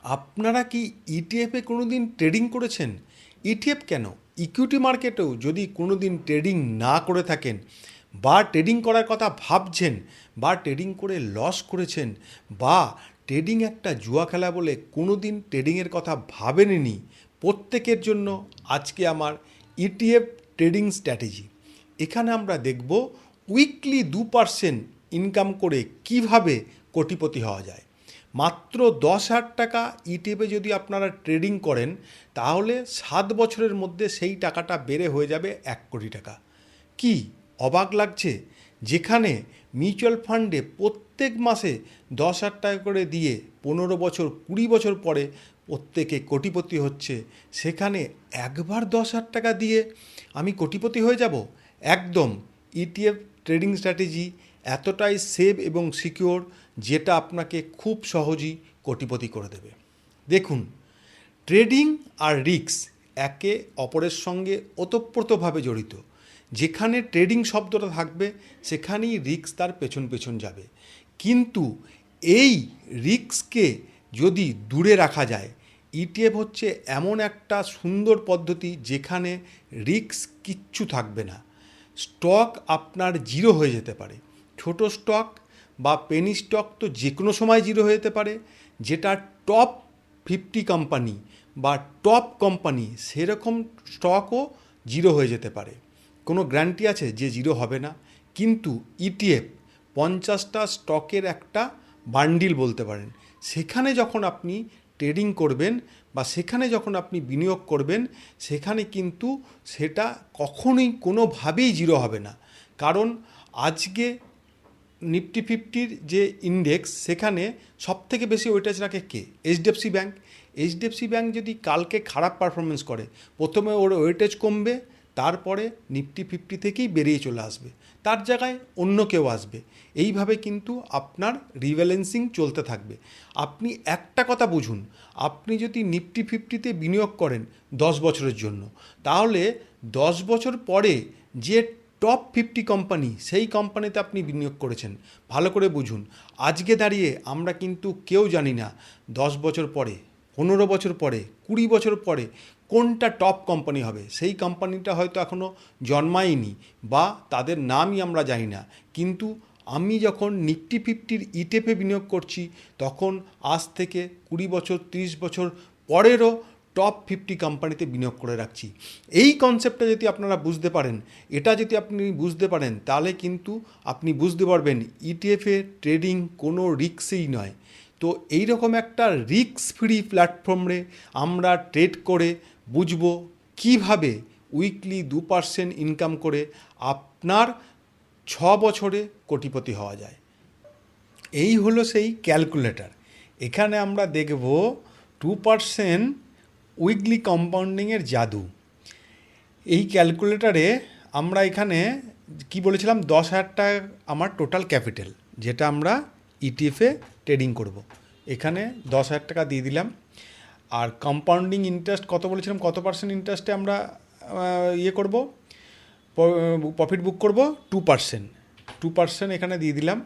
আপনারা কি ইটিএফে কোনো দিন ট্রেডিং করেছেন? ইটিএফ কেন, ইকুইটি মার্কেটেও যদি কোনো দিন ট্রেডিং না করে থাকেন বা ট্রেডিং করার কথা ভাবছেন বা ট্রেডিং করে লস করেছেন বা ট্রেডিং একটা জুয়া খেলা বলে কোনো দিন ট্রেডিংয়ের কথা ভাবেননি, প্রত্যেকের জন্য আজকে আমার ইটিএফ ট্রেডিং স্ট্র্যাটেজি। এখানে আমরা দেখব উইকলি 2% ইনকাম করে কিভাবে কোটিপতি হওয়া যায়। মাত্র 10,000 টাকা ইটিএফে যদি আপনারা ট্রেডিং করেন তাহলে 7 বছরের মধ্যে সেই টাকাটা বেড়ে হয়ে যাবে 1 কোটি টাকা। কি অবাক লাগছে? যেখানে মিউচুয়াল ফান্ডে প্রত্যেক মাসে 10,000 টাকা করে দিয়ে 15 বছর 20 বছর পরে প্রত্যেকে কোটিপতি হচ্ছে, সেখানে একবার 10,000 টাকা দিয়ে আমি কোটিপতি হয়ে যাব? একদম। ইটিএফ ট্রেডিং স্ট্র্যাটেজি এতটাই সেভ এবং সিকিওর, যেটা আপনাকে খুব সহজেই কোটিপতি করে দেবে। দেখুন, ট্রেডিং আর রিস্ক একে অপরের সঙ্গে ওতপ্রোতভাবে জড়িত। যেখানে ট্রেডিং শব্দটা থাকবে সেখানেই রিস্ক তার পেছন পেছন যাবে। কিন্তু এই রিস্ককে যদি দূরে রাখা যায়, ইটিএফ হচ্ছে এমন একটা সুন্দর পদ্ধতি যেখানে রিস্ক কিচ্ছু থাকবে না। স্টক আপনার জিরো হয়ে যেতে পারে। ছোট স্টক বা পেনি স্টক তো যে কোনো সময় জিরো হয়ে যেতে পারে। যেটা টপ 50 কোম্পানি বা টপ কোম্পানি, সেরকম স্টকও জিরো হয়ে যেতে পারে। কোনো গ্যারান্টি আছে যে জিরো হবে না? কিন্তু ইটিএফ 50টা স্টকের একটা বান্ডিল বলতে পারেন। সেখানে যখন আপনি ট্রেডিং করবেন বা সেখানে যখন আপনি বিনিয়োগ করবেন, সেখানে কিন্তু সেটা কখনোই কোনোভাবেই জিরো হবে না। কারণ আজকে নিফটি 50-র যে ইন্ডেক্স, সেখানে সবথেকে বেশি ওয়েটেজ রাখে কে? এইচডিএফসি ব্যাঙ্ক। এইচডিএফসি ব্যাঙ্ক যদি কালকে খারাপ পারফরমেন্স করে, প্রথমে ওর ওয়েটেজ কমবে, তারপরে নিফটি 50 থেকেই বেরিয়ে চলে আসবে, তার জায়গায় অন্য কেউ আসবে। এইভাবে কিন্তু আপনার রিব্যালেন্সিং চলতে থাকবে। আপনি একটা কথা বুঝুন, আপনি যদি নিফটি 50-তে বিনিয়োগ করেন 10 বছরের জন্য, তাহলে 10 বছর পরে যে টপ 50 কোম্পানি, সেই কোম্পানিতে আপনি বিনিয়োগ করেছেন। ভালো করে বুঝুন, আজকে দাঁড়িয়ে আমরা কিন্তু কেউ জানি না 10 বছর পরে, 15 বছর পরে, 20 বছর পরে কোনটা টপ কোম্পানি হবে। সেই কোম্পানিটা হয়তো এখনও জন্মায়নি বা তাদের নামই আমরা জানি না। কিন্তু আমি যখন নিফটি 50-র ইটিএফে বিনিয়োগ করছি, তখন আজ থেকে 20 বছর 30 বছর পরেরও টপ 50 কোম্পানিতে বিনিয়োগ করে রাখছি। এই কনসেপ্টটা যদি আপনারা বুঝতে পারেন, এটা যদি আপনি বুঝতে পারেন, তাহলে কিন্তু আপনি বুঝতে পারবেন ইটিএফে ট্রেডিং কোনো রিস্কই নয়। তো এইরকম একটা রিস্ক ফ্রি প্ল্যাটফর্মে আমরা ট্রেড করে বুঝবো কিভাবে উইকলি 2% ইনকাম করে আপনার 6 বছরে কোটিপতি হওয়া যায়। এই হলো সেই ক্যালকুলেটর। এখানে আমরা দেখব 2% উইকলি কম্পাউন্ডিংয়ের জাদু। এই ক্যালকুলেটরে আমরা এখানে কি বলেছিলাম, 10,000 টাকা আমার টোটাল ক্যাপিটাল, যেটা আমরা ইটিএফে ট্রেডিং করব। এখানে 10,000 টাকা দিয়ে দিলাম। আর কম্পাউন্ডিং ইন্টারেস্ট কত বলেছিলাম, কত পার্সেন্ট ইন্টারেস্টে আমরা ইয়ে করব, প্রফিট বুক করব? 2%। 2% এখানে দিয়ে দিলাম।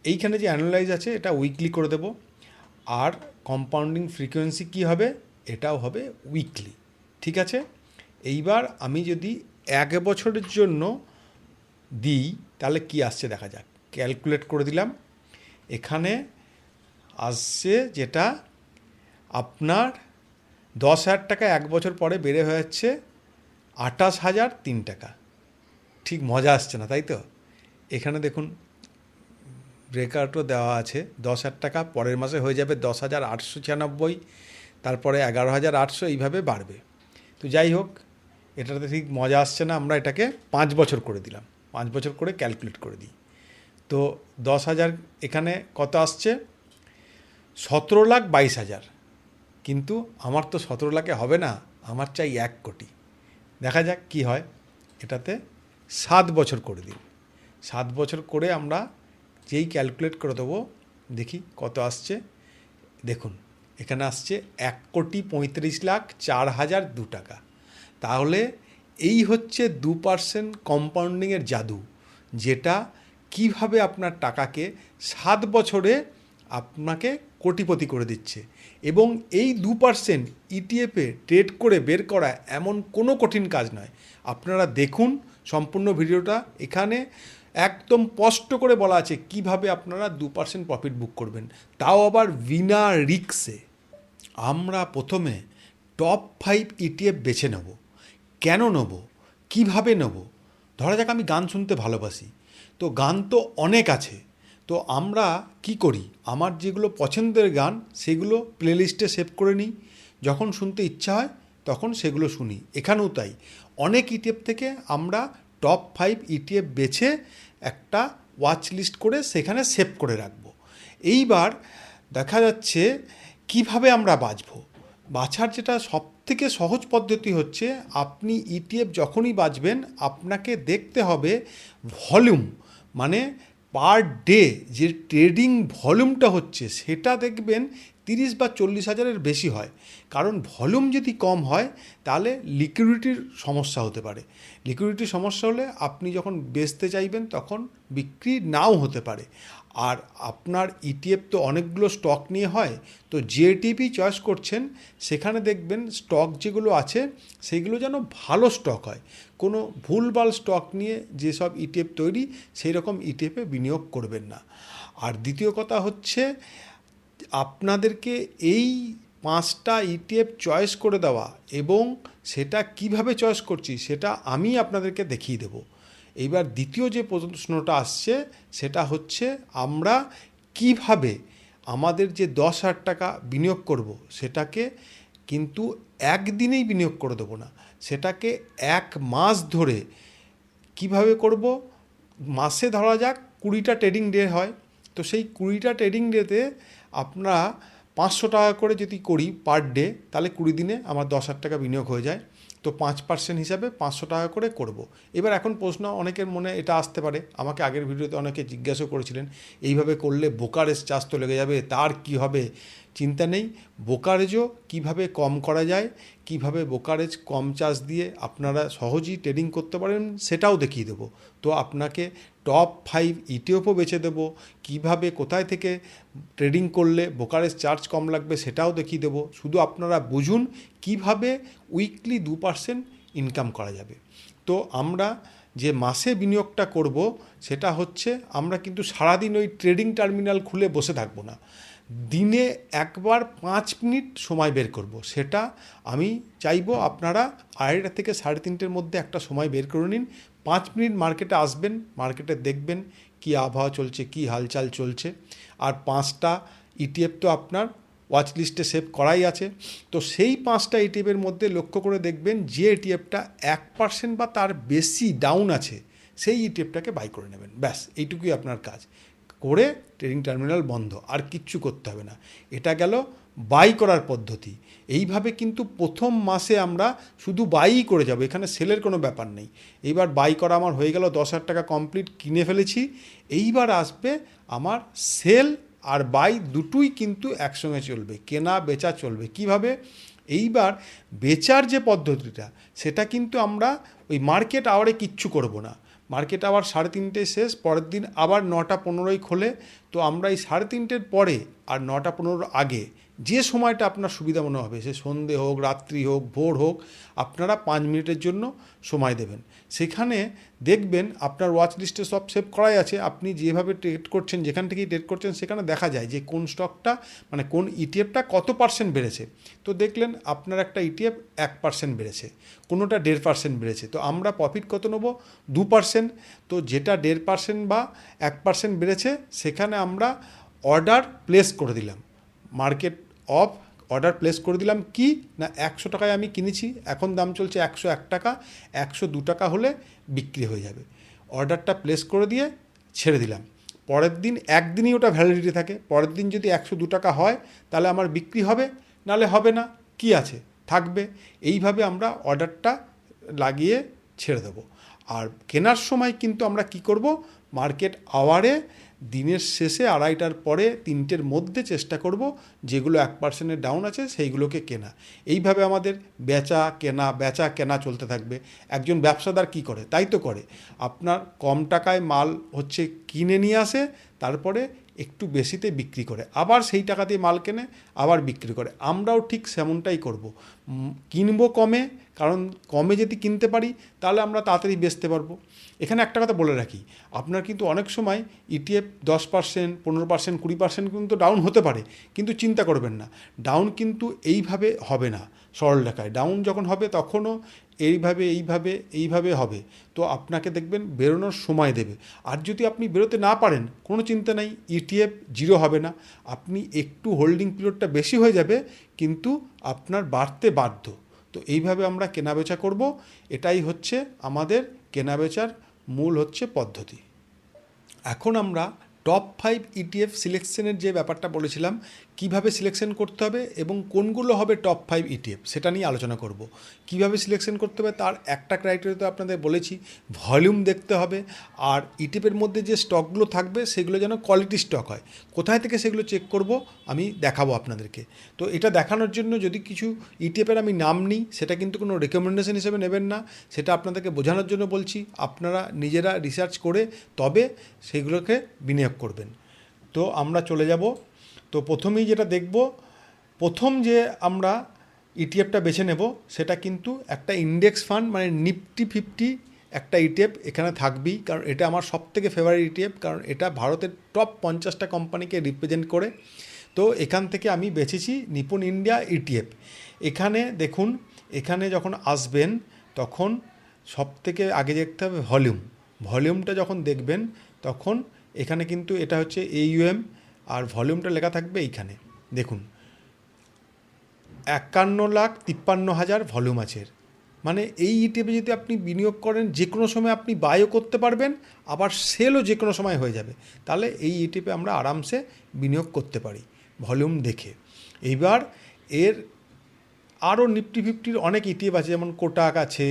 এইখানে যে অ্যানালাইজ আছে এটা উইকলি করে দেব। আর কম্পাউন্ডিং ফ্রিকোয়েন্সি কি হবে? এটাও হবে উইকলি। ঠিক আছে। এইবার আমি যদি 1 বছরের জন্য দিই, তাহলে কি আসছে দেখা যাক। ক্যালকুলেট করে দিলাম। এখানে আসছে যেটা আপনার 10,000 টাকা 1 বছর পরে বেড়ে হয়ে যাচ্ছে 28,003 টাকা। ঠিক মজা আসছে না, তাই তো? এখানে দেখুন ব্রেকআউটও দেওয়া আছে। 10,000 টাকা পরের মাসে হয়ে যাবে 10,896, তারপরে 11,800, এইভাবে বাড়বে। তো যাই হোক, এটাতে ঠিক মজা আসছে না, আমরা এটাকে 5 বছর করে দিলাম। 5 বছর করে ক্যালকুলেট করে দিই। তো 10,000 এখানে কত আসছে? 17,22,000। কিন্তু আমার তো 17 লাখে হবে না, আমার চাই 1 কোটি। দেখা যাক কি হয়। এটাতে 7 বছর করে দিন। 7 বছর করে আমরা যেই ক্যালকুলেট করে দেবো, দেখি কত আসছে। দেখুন এখানে আসছে 1,35,04,002 টাকা। তাহলে এই হচ্ছে 2% কম্পাউন্ডিংয়ের জাদু, যেটা কিভাবে আপনার টাকাকে 7 বছরে আপনাকে কোটিপতি করে দিচ্ছে। এবং এই 2% ইটিএফে ট্রেড করে বের করা এমন কোনো কঠিন কাজ নয়। আপনারা দেখুন সম্পূর্ণ ভিডিওটা, এখানে একদম স্পষ্ট করে বলা আছে কিভাবে আপনারা 2% প্রফিট বুক করবেন, তাও আবার বিনা রিস্কে। আমরা প্রথমে টপ 5 ইটিএফ বেছে নেব। কেন নেব, কিভাবে নেব? ধরা যাক আমি গান শুনতে ভালোবাসি, তো গান তো অনেক আছে, তো আমরা কি করি, আমার যেগুলো পছন্দের গান সেগুলো প্লেলিস্টে সেভ করে নিই, যখন শুনতে ইচ্ছা হয় তখন সেগুলো শুনি। এখানেও তাই, অনেক ইটিএফ থেকে আমরা টপ 5 ইটিএফ বেছে একটা ওয়াচ লিস্ট করে সেখানে সেভ করে রাখবো। এইবার দেখা যাচ্ছে কিভাবে আমরা বাছার যেটা সবথেকে সহজ পদ্ধতি হচ্ছে, আপনি ইটিএফ যখনই বাছবেন আপনাকে দেখতে হবে ভলিউম, মানে পার ডে যে ট্রেডিং ভলিউমটা হচ্ছে সেটা দেখবেন 30 বা 40 হাজারের বেশি হয়। কারণ ভলিউম যদি কম হয় তাহলে লিকুইডিটির সমস্যা হতে পারে। লিকুইডিটির সমস্যা হলে আপনি যখন বেচতে চাইবেন তখন বিক্রি নাও হতে পারে। আর আপনার ইটিএফ তো অনেকগুলো স্টক নিয়ে হয়, তো যে টিপি চয়েস করছেন সেখানে দেখবেন স্টক যেগুলো আছে সেগুলো যেন ভালো স্টক হয়। কোনো ভুলভাল স্টক নিয়ে যেসব ইটিএফ তৈরি সেই রকম ইটিএফে বিনিয়োগ করবেন না। আর দ্বিতীয় কথা হচ্ছে, আপনাদেরকে এই 5টা ইটিএফ চয়েস করে দেওয়া, এবং সেটা কিভাবে চয়েস করছি সেটা আমি আপনাদেরকে দেখিয়ে দেব। এইবার দ্বিতীয় যে প্রশ্নটা আসছে সেটা হচ্ছে, আমরা কিভাবে আমাদের যে 10,000 টাকা বিনিয়োগ করব সেটাকে কিন্তু একদিনেই বিনিয়োগ করে দেবো না, সেটাকে 1 মাস ধরে কিভাবে করব। মাসে ধরা যাক 20টা ট্রেডিং ডে হয়, তো সেই 20টা ট্রেডিং ডেতে আমরা 500 টাকা করে যদি করি পার ডে, তাহলে 20 দিনে আমার 10,000 টাকা বিনিয়োগ হয়ে যায়। তো 5% হিসাবে 500 টাকা করে করব। এবার এখন প্রশ্ন অনেকের মনে এটা আসতে পারে, আমাকে আগের ভিডিওতে অনেকে জিজ্ঞাসা করেছিলেন, এইভাবে করলে ব্রোকারেজ চার্জ তো লেগে যাবে, তার কি হবে? চিন্তা নেই, ব্রোকারেজও কিভাবে কম করা যায়, কিভাবে ব্রোকারেজ কম চার্জ দিয়ে আপনারা সহজেই ট্রেডিং করতে পারেন সেটাও দেখিয়ে দেবো। তো আপনাকে টপ 5 ইটিএফও বেছে দেবো, কিভাবে কোথায় থেকে ট্রেডিং করলে ব্রোকারেজ চার্জ কম লাগবে সেটাও দেখিয়ে দেবো। শুধু আপনারা বুঝুন কিভাবে উইকলি 2% ইনকাম করা যাবে। তো আমরা যে মাসে বিনিয়োগটা করব সেটা হচ্ছে, আমরা কিন্তু সারাদিন ওই ট্রেডিং টার্মিনাল খুলে বসে থাকবো না, দিনে একবার 5 মিনিট সময় বের করব। সেটা আমি চাইবো আপনারা 2:30 থেকে 3:30-এর মধ্যে একটা সময় বের করে নিন। 5 মিনিট মার্কেটে আসবেন, মার্কেটে দেখবেন কি আবহাওয়া চলছে, কি হালচাল চলছে। আর 5টা ইটিএফ তো আপনার ওয়াচ লিস্টে সেভ করাই আছে, তো সেই 5টা ইটিএফের মধ্যে লক্ষ্য করে দেখবেন যে ইটিএফটা 1% বা তার বেশি ডাউন আছে সেই ইটিএফটাকে বাই করে নেবেন। ব্যাস এইটুকুই আপনার কাজ, করে ট্রেডিং টার্মিনাল বন্ধ, আর কিচ্ছু করতে হবে না। এটা গেল বাই করার পদ্ধতি। এইভাবে কিন্তু প্রথম মাসে আমরা শুধু বাইই করে যাব, এখানে সেলের কোনো ব্যাপার নেই। এইবার বাই করা আমার হয়ে গেল, 10,000 টাকা কমপ্লিট কিনে ফেলেছি। এইবার আসবে আমার সেল আর বাই, দুটোই কিন্তু একসঙ্গে চলবে, কেনা বেচা চলবে। কিভাবে? এইবার বেচার যে পদ্ধতিটা সেটা কিন্তু আমরা ওই মার্কেট আওয়ারে কিচ্ছু করব না। মার্কেট আওয়ার 3:30 শেষ, পরের দিন আবার 9টা 15 খোলে, তো আমরা এই 3:30-এর পরে আর 9টা 15 আগে যে সময়টা আপনার সুবিধা মনে হবে, সে সন্ধে হোক, রাত্রি হোক, ভোর হোক, আপনারা 5 মিনিটের জন্য সময় দেবেন। সেখানে দেখবেন আপনার ওয়াচ লিস্টে সব সেভ করাই আছে, আপনি যেভাবে ট্রেড করছেন, যেখান থেকেই ট্রেড করছেন সেখানে দেখা যায় যে কোন স্টকটা, মানে কোন ইটিএফটা কত পার্সেন্ট বেড়েছে। তো দেখলেন আপনার একটা ইটিএফ 1% বেড়েছে, কোনোটা 1.5% বেড়েছে, তো আমরা প্রফিট কত নেব? 2%। তো যেটা 1.5% বা 1% বেড়েছে সেখানে আমরা অর্ডার প্লেস করে দিলাম, মার্কেট অফ অর্ডার প্লেস করে দিলাম। কি না, 100 টাকায় আমি কিনেছি, এখন দাম চলছে 101 টাকা, 102 টাকা হলে বিক্রি হয়ে যাবে। অর্ডারটা প্লেস করে দিয়ে ছেড়ে দিলাম, পরের দিন একদিনই ওটা ভ্যালিডিটি থাকে, পরের দিন যদি 102 টাকা হয় তাহলে আমার বিক্রি হবে, নালে হবে না, কি আছে, থাকবে। এইভাবে আমরা অর্ডারটা লাগিয়ে ছেড়ে দেবো। আর কেনার সময় কিন্তু আমরা কি করব, মার্কেট আওয়ারে দিনের শেষে 2:30টার পরে 3টের মধ্যে চেষ্টা করব যেগুলো 1%-এর ডাউন আছে সেইগুলোকে কেনা। এইভাবে আমাদের বেচা কেনা চলতে থাকবে। একজন ব্যবসাদার কি করে? তাই তো করে, আপনার কম টাকায় মাল হচ্ছে কিনে নিয়ে আসে, তারপরে একটু বেশিতে বিক্রি করে, আবার সেই টাকা দিয়ে মাল কেনে, আবার বিক্রি করে। আমরাও ঠিক সেমনটাই করব, কিনবো কমে, কারণ কমে যদি কিনতে পারি তাহলে আমরা তাড়াতাড়ি বেচতে পারবো। এখানে একটা কথা বলে রাখি, আপনার কিন্তু অনেক সময় ইটিএফ 10%, 15%, 20% কিন্তু ডাউন হতে পারে, কিন্তু চিন্তা করবেন না, ডাউন কিন্তু এইভাবে হবে না। সরলরেখায় ডাউন যখন হবে তখনও এইভাবে হবে। তো আপনাকে দেখবেন বেরোনোর সময় দেবে। আর যদি আপনি বেরোতে না পারেন, কোনো চিন্তা নেই, ইটিএফ জিরো হবে না, আপনি একটু হোল্ডিং পিরিয়ডটা বেশি হয়ে যাবে, কিন্তু আপনার বাড়তে বাধ্য। তো এইভাবে আমরা কেনাবেচা করব, এটাই হচ্ছে আমাদের কেনাবেচার মূল পদ্ধতি। এখন আমরা টপ 5 ইটিএফ সিলেকশনের যে ব্যাপারটা বলেছিলাম, কিভাবে সিলেকশন করতে হবে এবং কোনগুলো হবে টপ 5 ইটিএফ, সেটা নিয়ে আলোচনা করব। কিভাবে সিলেকশন করতে হবে তার একটা ক্রাইটেরিয়া তো আপনাদের বলেছি, ভলিউম দেখতে হবে, আর ইটিএফের মধ্যে যে স্টকগুলো থাকবে সেগুলো যেন কোয়ালিটি স্টক হয়। কোথায় থেকে সেগুলো চেক করব আমি দেখাবো আপনাদেরকে। তো এটা দেখানোর জন্য যদি কিছু ইটিএফের আমি নাম নিই, সেটা কিন্তু কোনো রেকমেন্ডেশন হিসেবে নেবেন না, সেটা আপনাদেরকে বোঝানোর জন্য বলছি। আপনারা নিজেরা রিসার্চ করে তবে সেইগুলোকে বিনিয়োগ করবেন। তো আমরা চলে যাব। তো প্রথমেই যেটা দেখব, প্রথম যে আমরা ইটিএফটা বেছে নেব সেটা কিন্তু একটা ইন্ডেক্স ফান্ড, মানে নিফটি 50 একটা ইটিএফ এখানে থাকবেই, কারণ এটা আমার সবথেকে ফেভারিট ইটিএফ, কারণ এটা ভারতের টপ 50টা কোম্পানিকে রিপ্রেজেন্ট করে। তো এখান থেকে আমি বেছেছি নিপন ইন্ডিয়া ইটিএফ। এখানে দেখুন, এখানে যখন আসবেন তখন সবথেকে আগে দেখতে হবে ভলিউমটা যখন দেখবেন তখন এখানে কিন্তু এটা হচ্ছে AUM, আর ভলিউমটা লেখা থাকবে এইখানে দেখুন, 51,53,000 ভলিউম আছে। মানে এই ইটিএফে যদি আপনি বিনিয়োগ করেন, যে কোনো সময় আপনি বাইও করতে পারবেন, আবার সেলও যে কোনো সময় হয়ে যাবে। তাহলে এই ইটিএফে আমরা আরামসে বিনিয়োগ করতে পারি ভলিউম দেখে। এইবার এর আরও নিফটি 50-র অনেক ইটিএফ আছে, যেমন কোটাক আছে,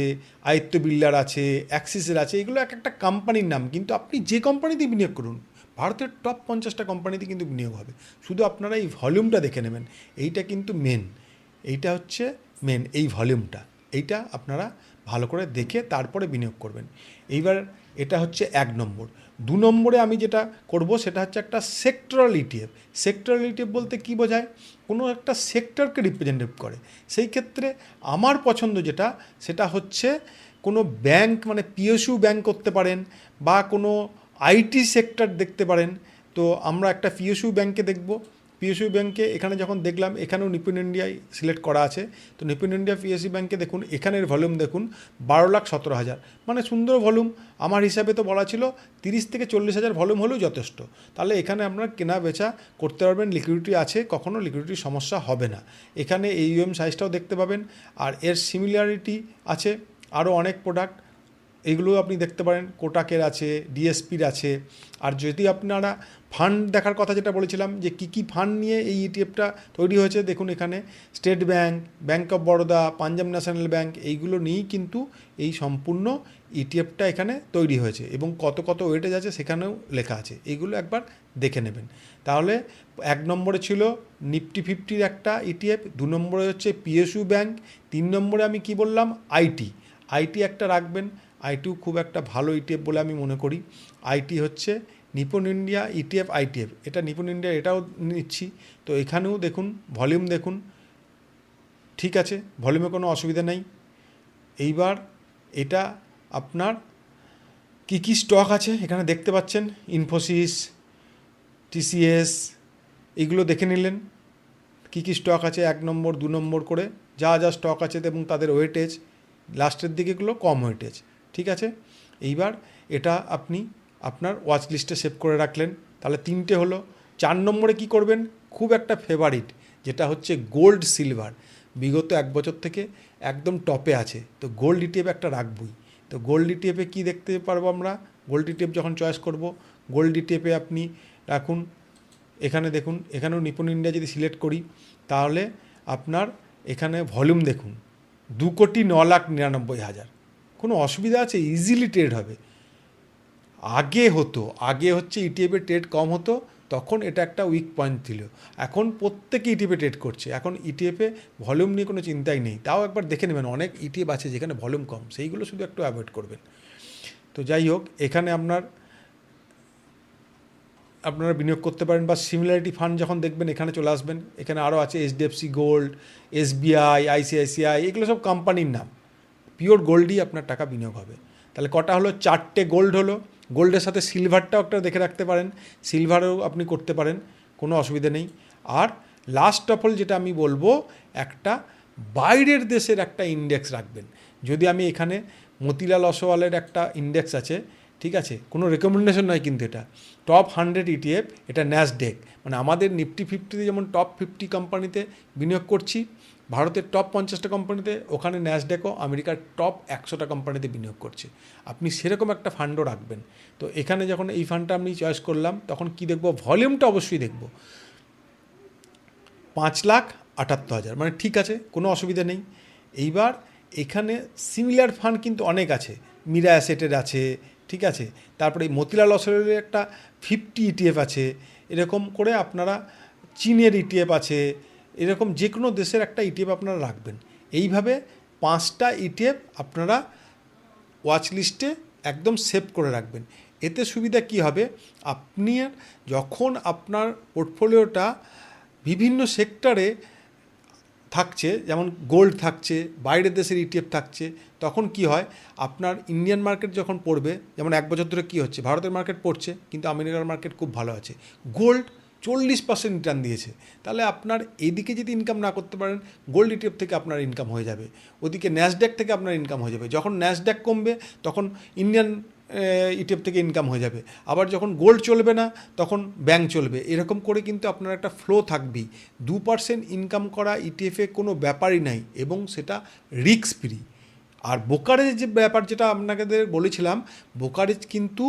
আদিত্য বিল্ডার আছে, অ্যাক্সিসের আছে। এগুলো এক একটা কোম্পানির নাম, কিন্তু আপনি যে কোম্পানিতেই বিনিয়োগ করুন, ভারতের টপ 50টা কোম্পানিতে কিন্তু বিনিয়োগ হবে। শুধু আপনারা এই ভলিউমটা দেখে নেবেন, এইটা কিন্তু মেন, এইটা হচ্ছে মেন, এই ভলিউমটা, এইটা আপনারা ভালো করে দেখে তারপরে বিনিয়োগ করবেন। এইবার এটা হচ্ছে 1 নম্বর। 2 নম্বরে আমি যেটা করব সেটা হচ্ছে একটা সেক্টরাল ইটিএফ। সেক্টরাল ইটিএফ বলতে কী বোঝায়? কোনো একটা সেক্টরকে রিপ্রেজেন্টেটিভ করে। সেই ক্ষেত্রে আমার পছন্দ যেটা, সেটা হচ্ছে কোনো ব্যাংক, মানে পিএসইউ ব্যাংক করতে পারেন, বা কোনো আইটি সেক্টর দেখতে পারেন। তো আমরা একটা পিএসইউ ব্যাংকে দেখব। পিএসইউ ব্যাংকে এখানে যখন দেখলাম, এখানেও নিপন ইন্ডিয়ায় সিলেক্ট করা আছে। তো নিপন ইন্ডিয়া পিএসইউ ব্যাংকে দেখুন, এখানের ভলিউম দেখুন 12,17,000, মানে সুন্দর ভলিউম। আমার হিসাবে তো বলা ছিল 30 থেকে 40,000 ভলিউম হলেও যথেষ্ট। তাহলে এখানে আপনার কেনা বেচা করতে পারবেন, লিকুইডিটি আছে, কখনও লিকুইডিটির সমস্যা হবে না। এখানে AUM সাইজটাও দেখতে পাবেন, আর এর সিমিলারিটি আছে আরও অনেক প্রোডাক্ট, এইগুলো আপনি দেখতে পারেন। কোটাকের আছে, ডিএসপির আছে। আর যদি আপনারা ফান্ড দেখার কথা যেটা বলেছিলাম, যে কী ফান্ড নিয়ে এই ইটিএফটা তৈরি হয়েছে, দেখুন এখানে state bank, bank of Baroda, Punjab national bank, এইগুলো নিয়েই কিন্তু এই সম্পূর্ণ ইটিএফটা এখানে তৈরি হয়েছে, এবং কত ওয়েটেজ আছে সেখানেও লেখা আছে। এইগুলো একবার দেখে নেবেন। তাহলে 1 নম্বরে ছিল নিফটি 50-র একটা ইটিএফ, 2 নম্বরে হচ্ছে পিএসইউ ব্যাংক, 3 নম্বরে আমি কি বললাম, আইটি একটা রাখবেন। আইটিও খুব একটা ভালো ইটিএফ বলে আমি মনে করি। আইটি হচ্ছে নিপন ইন্ডিয়া ইটিএফ আইটিএফ, এটা নিপন ইন্ডিয়া, এটাও নিচ্ছি। তো এখানেও দেখুন ভলিউম দেখুন, ঠিক আছে, ভলিউমে কোনো অসুবিধা নেই। এইবার এটা আপনার কী স্টক আছে এখানে দেখতে পাচ্ছেন, ইনফোসিস, TCS, এইগুলো দেখে নিলেন কী স্টক আছে 1 নম্বর 2 নম্বর করে, যা স্টক আছে এবং তাদের ওয়েটেজ, লাস্টের দিকেগুলো কম ওয়েটেজ, ঠিক আছে। এইবার এটা আপনি আপনার ওয়াচ লিস্টে সেভ করে রাখলেন। তাহলে 3টে হলো। 4 নম্বরে কি করবেন, খুব একটা ফেভারিট, যেটা হচ্ছে গোল্ড সিলভার, বিগত 1 বছর থেকে একদম টপে আছে। তো গোল্ড ইটিএফ একটা রাখবই। তো গোল্ড ইটিএফে কী দেখতে পারবো আমরা, গোল্ড ইটিএফ যখন চয়েস করব, গোল্ড ইটিএফে আপনি রাখুন, এখানে দেখুন, এখানেও নিপন ইন্ডিয়া যদি সিলেক্ট করি, তাহলে আপনার এখানে ভলিউম দেখুন 2,09,99,000। কোনো অসুবিধা আছে? ইজিলি ট্রেড হবে। আগে হচ্ছে ইটিএফে ট্রেড কম হতো, তখন এটা একটা উইক পয়েন্ট ছিল। এখন প্রত্যেকে ইটিএফে ট্রেড করছে। এখন ইটিএফে ভলিউম নিয়ে কোনো চিন্তাই নেই। তাও একবার দেখে নেবেন, অনেক ইটিএফ আছে যেখানে ভলিউম কম, সেইগুলো শুধু একটু অ্যাভয়েড করবেন। তো যাই হোক, এখানে আপনার আপনারা বিনিয়োগ করতে পারেন, বা সিমিলারিটি ফান্ড যখন দেখবেন এখানে চলে আসবেন। এখানে আরও আছে এইচডিএফসি গোল্ড, এসবিআই, আইসিআইসিআই, এগুলো সব কোম্পানির নাম। পিওর গোল্ডই আপনার টাকা বিনিয়োগ হবে। তাহলে কটা হলো? 4টে গোল্ড হলো। গোল্ডের সাথে সিলভারটাও একটা দেখে রাখতে পারেন, সিলভারও আপনি করতে পারেন, কোনো অসুবিধা নেই। আর লাস্ট অফ অল যেটা আমি বলবো, একটা বাইরের দেশের একটা ইন্ডেক্স রাখবেন। যদি আমি এখানে মতিলাল অসওয়ালের একটা ইন্ডেক্স আছে, ঠিক আছে, কোনো রেকমেন্ডেশন নয় কিন্তু, এটা টপ 100 ইটিএফ, এটা ন্যাসডেক, মানে আমাদের নিফটি 50তে যেমন টপ 50 কোম্পানিতে বিনিয়োগ করছি, ভারতের টপ 50টা কোম্পানিতে, ওখানে ন্যাসডেকও আমেরিকার টপ 100টা কোম্পানিতে বিনিয়োগ করছে। আপনি সেরকম একটা ফান্ডও রাখবেন। তো এখানে যখন এই ফান্ডটা আমি চয়েস করলাম, তখন কি দেখব? ভলিউমটা অবশ্যই দেখব, 5,78,000, মানে ঠিক আছে, কোনো অসুবিধা নেই। এইবার এখানে সিমিলার ফান্ড কিন্তু অনেক আছে, মীরা অ্যাসেটের আছে, ঠিক আছে, তারপরে এই মতিলাল অসওয়ালের একটা 50 ইটিএফ আছে, এরকম করে আপনারা চীনের ইটিএফ আছে, এরকম যে কোনো দেশের একটা ইটিএফ আপনারা রাখবেন। এইভাবে 5টা ইটিএফ আপনারা ওয়াচ লিস্টে একদম সেভ করে রাখবেন। এতে সুবিধা কি হবে? আপনি যখন আপনার পোর্টফোলিওটা বিভিন্ন সেক্টরে থাকছে, যেমন গোল্ড থাকছে, বাইরের দেশের ইটিএফ থাকছে, তখন কি হয়, আপনার ইন্ডিয়ান মার্কেট যখন পড়বে, যেমন 1 বছর ধরে কী হচ্ছে, ভারতের মার্কেট পড়ছে কিন্তু আমেরিকার মার্কেট খুব ভালো আছে, গোল্ড 40% রিটার্ন দিয়েছে, তাহলে আপনার এদিকে যদি ইনকাম না করতে পারেন, গোল্ড ইটিএফ থেকে আপনার ইনকাম হয়ে যাবে, ওদিকে ন্যাসড্যাক থেকে আপনার ইনকাম হয়ে যাবে। যখন ন্যাসড্যাক কমবে তখন ইন্ডিয়ান ইটিএফ থেকে ইনকাম হয়ে যাবে, আবার যখন গোল্ড চলবে না তখন ব্যাংক চলবে, এরকম করে কিন্তু আপনার একটা ফ্লো থাকবেই। 2% ইনকাম করা ইটিএফে কোনো ব্যাপারই নাই, এবং সেটা রিস্ক ফ্রি। আর ব্রোকারেজ যে ব্যাপার, যেটা আপনাদের বলেছিলাম, ব্রোকারেজ কিন্তু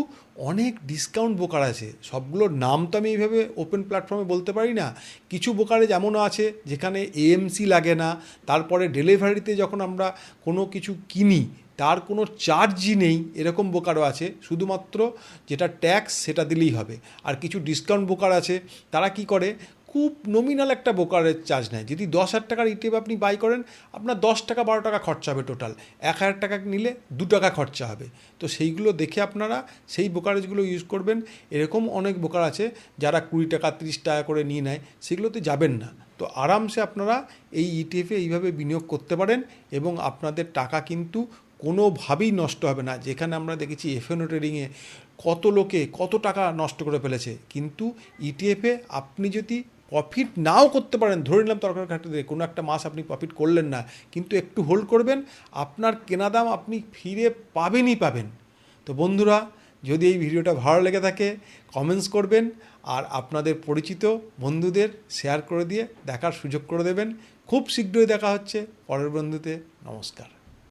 অনেক ডিসকাউন্ট ব্রোকার আছে, সবগুলোর নাম তো আমি এইভাবে ওপেন প্ল্যাটফর্মে বলতে পারি না। কিছু ব্রোকারেজ এমনও আছে যেখানে এএমসি লাগে না, তারপরে ডেলিভারিতে যখন আমরা কোনো কিছু কিনি তার কোনো চার্জই নেই, এরকম ব্রোকারও আছে, শুধুমাত্র যেটা ট্যাক্স সেটা দিলেই হবে। আর কিছু ডিসকাউন্ট ব্রোকার আছে, তারা কি করে, খুব নমিনাল একটা ব্রোকারের চার্জ নেয়। যদি 10,000 টাকার ইটিএফ আপনি বাই করেন, আপনার 10 টাকা 12 টাকা খরচা হবে, টোটাল 1,000 টাকা নিলে 2 টাকা খরচা হবে। তো সেইগুলো দেখে আপনারা সেই ব্রোকারেজগুলো ইউজ করবেন। এরকম অনেক ব্রোকার আছে যারা 20 টাকা 30 টাকা করে নিয়ে নেয়, সেগুলোতে যাবেন না। তো আরামসে আপনারা এই ইটিএফে এইভাবে বিনিয়োগ করতে পারেন, এবং আপনাদের টাকা কিন্তু কোনোভাবেই নষ্ট হবে না। যেখানে আমরা দেখেছি এফএনও ট্রেডিংয়ে কত লোকে কত টাকা নষ্ট করে ফেলেছে, কিন্তু ইটিএফে আপনি যদি প্রফিট নাও করতে পারেন, ধরে নিলাম তরকারি ঘাটতে কোনো একটা মাস আপনি প্রফিট করলেন না, কিন্তু একটু হোল্ড করবেন, আপনার কেনা দাম আপনি ফিরে পাবেনই পাবেন। তো বন্ধুরা, যদি এই ভিডিওটা ভালো লেগে থাকে, কমেন্টস করবেন, আর আপনাদের পরিচিত বন্ধুদের শেয়ার করে দিয়ে দেখার সুযোগ করে দেবেন। খুব শীঘ্রই দেখা হচ্ছে পরের বন্ধুতে। নমস্কার।